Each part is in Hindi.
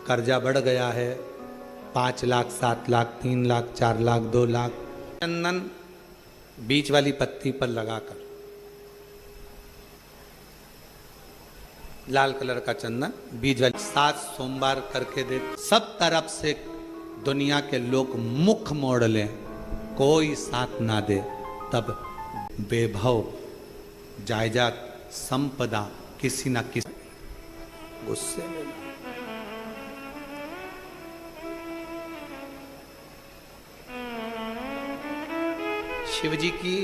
कर्जा बढ़ गया है, 5 लाख, 7 लाख, 3 लाख, 4 लाख, 2 लाख। चंदन बीच वाली पत्ती पर लगाकर, लाल कलर का चंदन बीच वाली 7 सोमवार करके दे। सब तरफ से दुनिया के लोग मुख मोड़ लें, कोई साथ ना दे, तब वैभव, जायदाद, संपदा किसी ना किसी गुस्से में। शिव जी की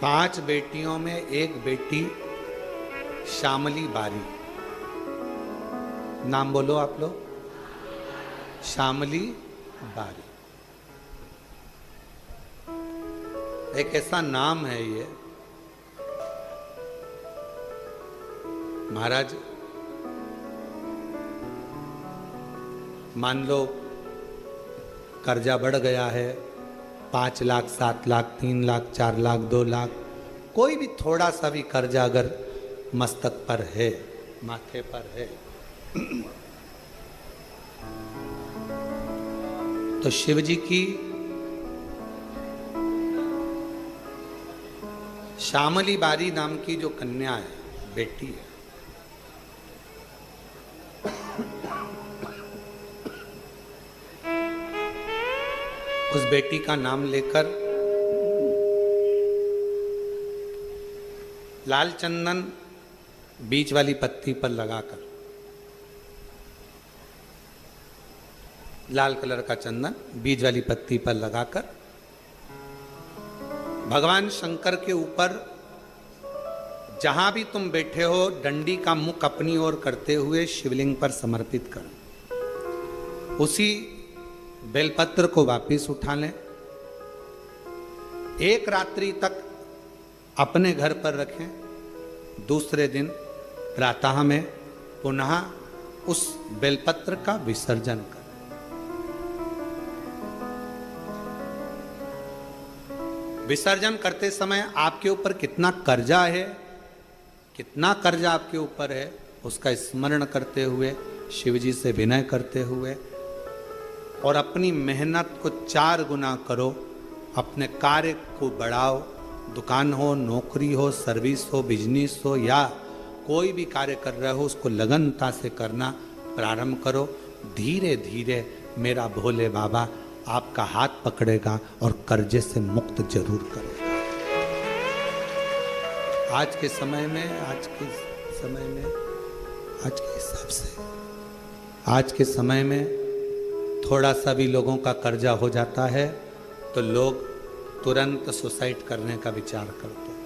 5 बेटियों में एक बेटी श्यामली बारी। नाम बोलो आप लोग, श्यामली बारी। एक ऐसा नाम है ये, महाराज मान लो कर्जा बढ़ गया है, 5 लाख, 7 लाख, 3 लाख, 4 लाख, 2 लाख, कोई भी थोड़ा सा भी कर्जा अगर मस्तक पर है, माथे पर है, तो शिव जी की श्यामली बारी नाम की जो कन्या है, बेटी है, उस बेटी का नाम लेकर लाल चंदन बीच वाली पत्ती पर लगाकर, लाल कलर का चंदन बीज वाली पत्ती पर लगाकर भगवान शंकर के ऊपर जहां भी तुम बैठे हो, डंडी का मुख अपनी ओर करते हुए शिवलिंग पर समर्पित करो। उसी बेलपत्र को वापिस उठा लें, एक रात्रि तक अपने घर पर रखें, दूसरे दिन प्रातः में पुनः उस बेलपत्र का विसर्जन करें। विसर्जन करते समय आपके ऊपर कितना कर्जा है, कितना कर्जा आपके ऊपर है, उसका स्मरण करते हुए, शिव जी से विनय करते हुए, और अपनी मेहनत को 4 गुना करो, अपने कार्य को बढ़ाओ। दुकान हो, नौकरी हो, सर्विस हो, बिजनेस हो, या कोई भी कार्य कर रहे हो, उसको लगनता से करना प्रारंभ करो। धीरे धीरे मेरा भोले बाबा आपका हाथ पकड़ेगा और कर्जे से मुक्त जरूर करेगा। आज के समय में, आज के हिसाब से, आज के समय में थोड़ा सा भी लोगों का कर्जा हो जाता है तो लोग तुरंत सुसाइड करने का विचार करते हैं।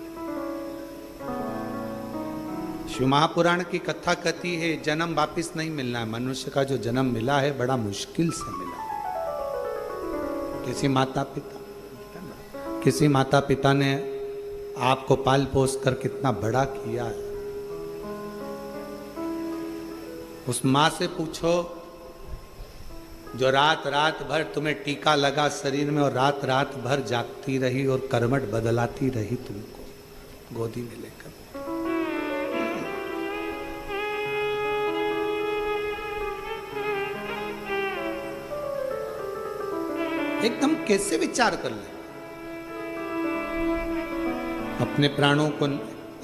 शिव महापुराण की कथा कहती है, जन्म वापिस नहीं मिलना है। मनुष्य का जो जन्म मिला है बड़ा मुश्किल से मिला। किसी माता पिता ने आपको पाल पोस कर कितना बड़ा किया है, उस माँ से पूछो जो रात रात भर तुम्हें टीका लगा शरीर में और रात रात भर जागती रही और करवट बदलाती रही तुमको गोदी में लेकर। एकदम कैसे विचार कर ले, अपने प्राणों को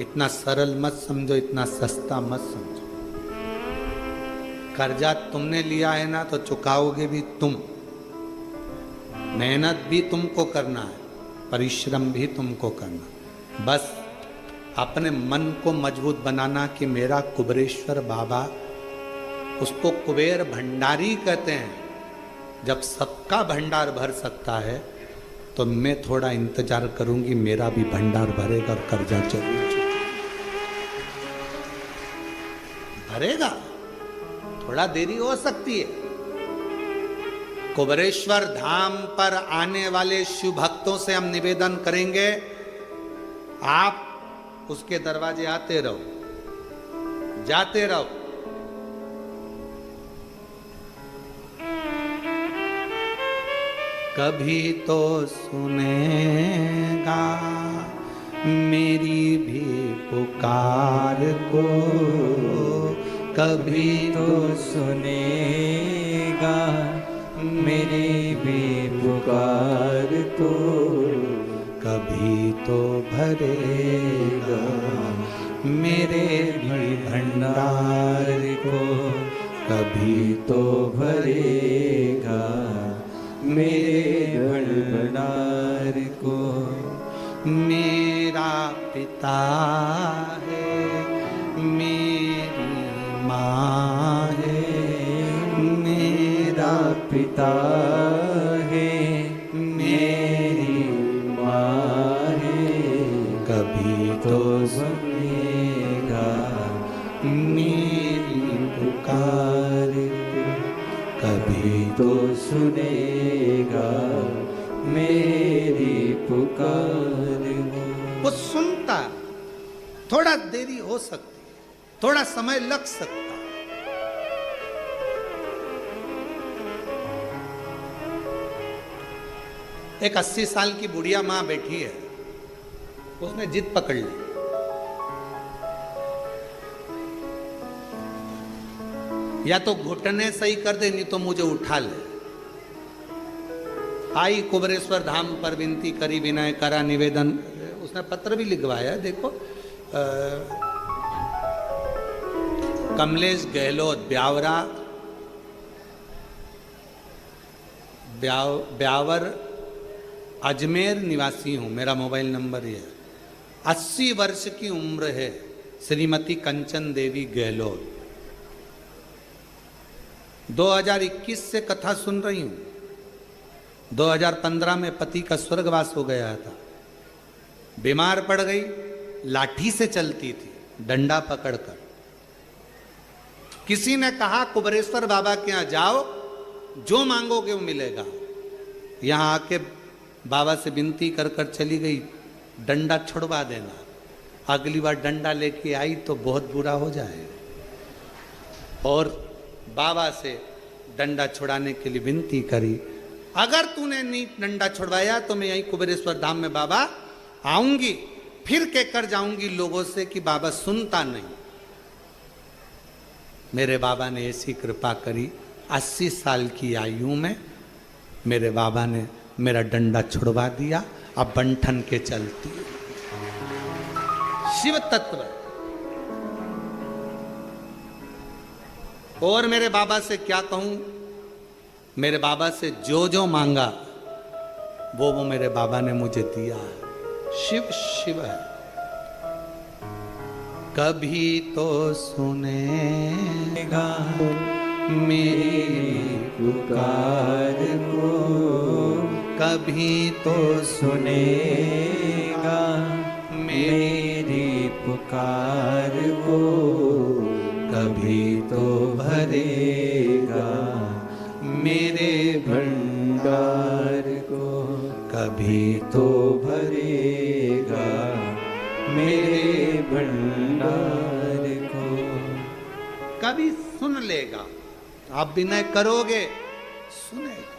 इतना सरल मत समझो, इतना सस्ता मत समझो। कर्जा तुमने लिया है ना, तो चुकाओगे भी तुम। मेहनत भी तुमको करना है, परिश्रम भी तुमको करना। बस अपने मन को मजबूत बनाना कि मेरा कुबेरेश्वर बाबा, उसको कुबेर भंडारी कहते हैं। जब सबका भंडार भर सकता है तो मैं थोड़ा इंतजार करूंगी, मेरा भी भंडार भरेगा और कर्जा जरूर भरेगा। थोड़ा देरी हो सकती है। कुबेरेश्वर धाम पर आने वाले शिव भक्तों से हम निवेदन करेंगे, आप उसके दरवाजे आते रहो, जाते रहो। कभी तो सुनेगा मेरी भी पुकार को, कभी तो सुनेगा मेरी भी पुकार को, कभी तो भरेगा मेरे भी भंडार को, कभी तो भरेगा मेरे भंडार को। मेरा पिता है, मेरी माँ है, मेरा पिता है मेरी माँ है, कभी तो सुनेगा मेरी पुकार को, कभी तो सुनेगा मेरी पुकार को। वो सुनता, थोड़ा देरी हो सकती, थोड़ा समय लग सकता, एक 80 साल की बुढ़िया मां बैठी है, उसने जिद पकड़ ली, या तो घुटने सही कर दे, नहीं तो मुझे उठा ले। आई कुबरेश्वर धाम पर विनती करी, विनय करा निवेदन, उसने पत्र भी लिखवाया। देखो कमलेश गहलोत, ब्यावर अजमेर निवासी हूं, मेरा मोबाइल नंबर ये है। 80 वर्ष की उम्र है, श्रीमती कंचन देवी गहलोत। 2021 से कथा सुन रही हूं। 2015 में पति का स्वर्गवास हो गया था, बीमार पड़ गई, लाठी से चलती थी, डंडा पकड़कर। किसी ने कहा कुबरेश्वर बाबा के यहां जाओ, जो मांगोगे वो मिलेगा। यहां आके बाबा से विनती कर कर चली गई, डंडा छुड़वा देना। अगली बार डंडा लेके आई तो बहुत बुरा हो जाएगा। और बाबा से डंडा छुड़ाने के लिए विनती करी, अगर तूने नहीं डंडा छुड़वाया तो मैं यहीं कुबेरेश्वर धाम में बाबा आऊंगी, फिर कहकर जाऊंगी लोगों से कि बाबा सुनता नहीं। मेरे बाबा ने ऐसी कृपा करी, 80 साल की आयु में मेरे बाबा ने मेरा डंडा छुड़वा दिया, अब बंठन के चलती। शिव तत्व। और मेरे बाबा से क्या कहूं, मेरे बाबा से जो जो मांगा वो मेरे बाबा ने मुझे दिया है। शिव शिव है। कभी तो सुनेगा मेरी पुकार को, कभी तो सुनेगा मेरी पुकार को, कभी तो भरेगा मेरे भंडार को, कभी तो भरेगा मेरे भंडार को। कभी सुन लेगा, आप विनय करोगे सुनेगा।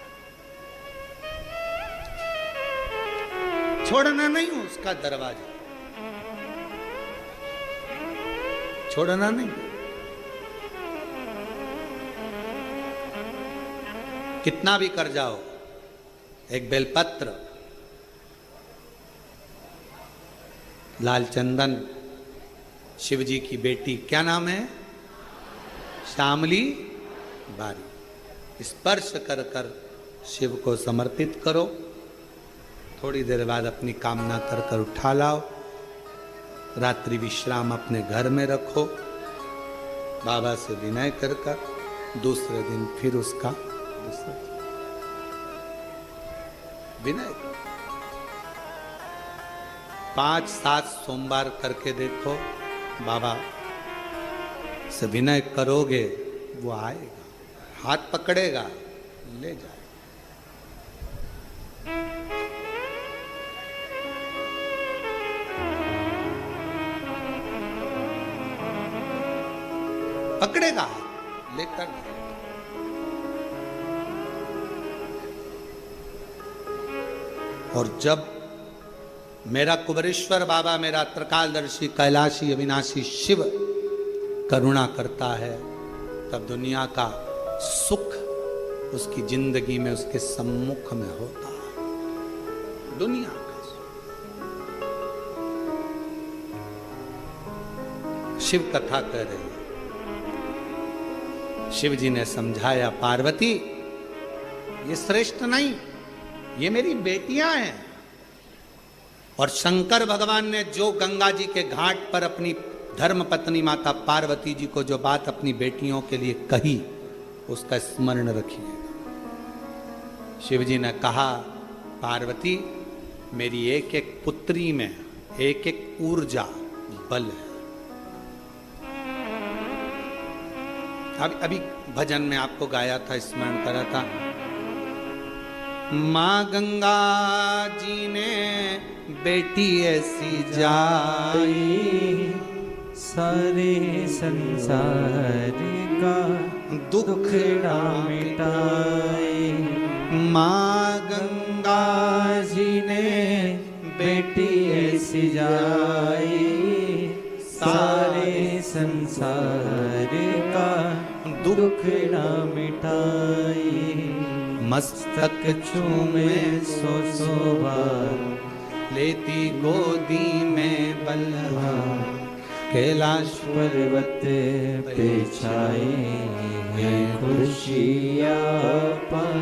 छोड़ना नहीं उसका दरवाजा, छोड़ना नहीं। कितना भी कर जाओ, एक बेलपत्र, लालचंदन, शिव जी की बेटी, क्या नाम है, श्यामली बारी, स्पर्श कर कर शिव को समर्पित करो। थोड़ी देर बाद अपनी कामना कर कर उठा लाओ। रात्रि विश्राम अपने घर में रखो, बाबा से विनय कर कर दूसरे दिन फिर उसका विनय। 5-7 सोमवार करके देखो, बाबा से विनय करोगे वो आएगा, हाथ पकड़ेगा, ले जाए। पकड़ेगा लेकर। और जब मेरा कुबरेश्वर बाबा, मेरा त्रिकालदर्शी कैलाशी अविनाशी शिव करुणा करता है, तब दुनिया का सुख उसकी जिंदगी में उसके सम्मुख में होता है। दुनिया का सुख। शिव कथा कह रही है। शिव जी ने समझाया, पार्वती ये श्रेष्ठ नहीं, ये मेरी बेटियां हैं। और शंकर भगवान ने जो गंगा जी के घाट पर अपनी धर्म पत्नी माता पार्वती जी को जो बात अपनी बेटियों के लिए कही, उसका स्मरण रखिए। शिव जी ने कहा, पार्वती मेरी एक एक पुत्री में एक एक ऊर्जा बल है। अभी भजन में आपको गाया था, स्मरण करा था। माँ गंगा जी ने बेटी ऐसी जाई, सारे संसार का दुखड़ा मिटाई। माँ गंगा जी ने बेटी ऐसी जाई, सारे संसार का दुखड़ा मिटाई। मस्तक चूमे सौ बार, लेती गोदी में बल्लभार, कैलाश पर्वत पे छाई है खुशियाँ पर।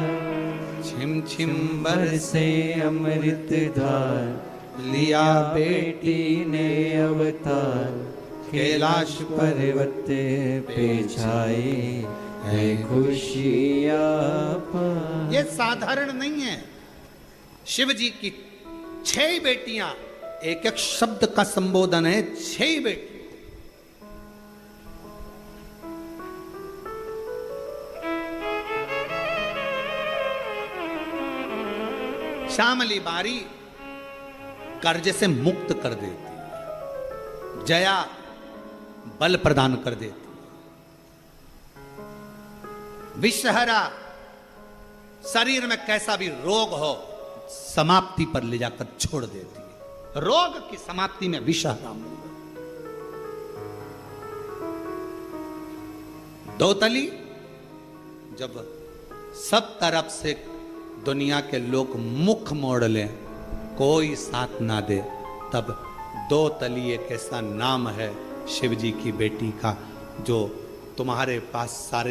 छिम छिम बरसे अमृत धार, लिया बेटी ने अवतार। कैलाश पर्वत पे छाई है खुशियाँ पर। ये साधारण नहीं है। शिव जी की 6 बेटियां, एक एक शब्द का संबोधन है, 6 बेटी। श्यामली बारी कर्ज से मुक्त कर देती है, जया बल प्रदान कर देती, विषहरा शरीर में कैसा भी रोग हो समाप्ति पर ले जाकर छोड़ देती है। रोग की समाप्ति में विषहरा मूल। दोतली जब सब तरफ से दुनिया के लोग मुख मोड़ लें, कोई साथ ना दे, तब दो तली एक ऐसा नाम है शिव जी की बेटी का, जो तुम्हारे पास सारे